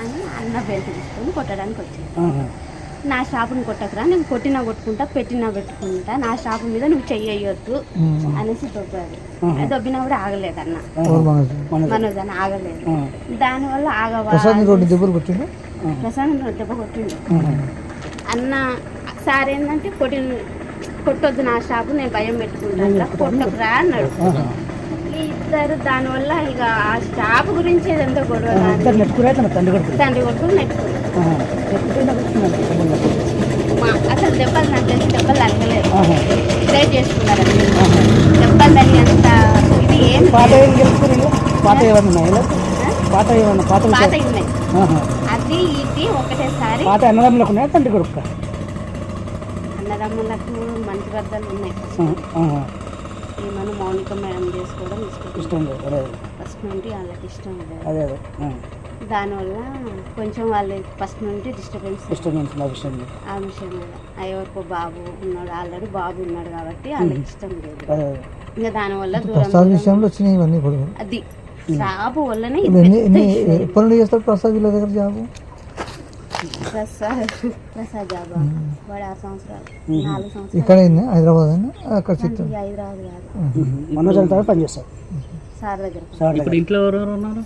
అని అన్న బెల్ట్ తీసుకొని కొట్టడానికి వచ్చింది. నా షాపుని కొట్టకురా, నేను కొట్టినా కొట్టుకుంటా, పెట్టినా పెట్టుకుంటా, నా షాపు మీద నువ్వు చెయ్యొద్దు అనేసి దొబ్బాడు. దొబ్బినా కూడా ఆగలేదు అన్న, మనోజ్ అని ఆగలేదు. దానివల్ల ప్రసాద్ దెబ్బ కొట్టిండు. అన్న సార్ ఏంటంటే కొట్టొద్దు నా షాపు, నేను భయం పెట్టుకుంటా, కొట్టకురా అన్నాడు. ఇద్దరు దానివల్ల ఇక ఆ షాపు గురించి ఏదంతా గొడవ, తండ్రి కొడుకులు నెట్టుకున్నారు. అసలు దెబ్బలు నాకు తెలిసి దెబ్బలు తగ్గలేదు, ట్రై చేసుకున్నారు. దెబ్బలు తల్లి అంత ఇది ఏం పాత ఉన్నాయి, అది ఇది ఒకటేసారి. అన్నదమ్ములకు మంచి వద్దలు ఉన్నాయి. ఏమన్నా మౌనిక మేడం చేసుకోవడం ఇష్టం లేదు, ఫస్ట్ నుండి వాళ్ళకి ఇష్టం లేదు. దానివల్ల కొంచెం వాళ్ళు ఫస్ట్ నుండి డిస్టర్బెన్స్ ఆ విషయం మీద. ఎవరికో బాబు ఉన్నాడు, ఆల్రెడీ బాబు ఉన్నాడు కాబట్టి వాళ్ళకి ఇష్టం లేదు. ఇంకా దానివల్ల అది జాబు వల్లనే ప్రసాద్ జాబ్ వాడు 6 సంవత్సరాలు 4 సంవత్సరాలు ఇక్కడ హైదరాబాద్ హైదరాబాద్ కాదు, పనిచేస్తాడు సార్ దగ్గర. ఇంట్లో ఎవరెవరు ఉన్నారు?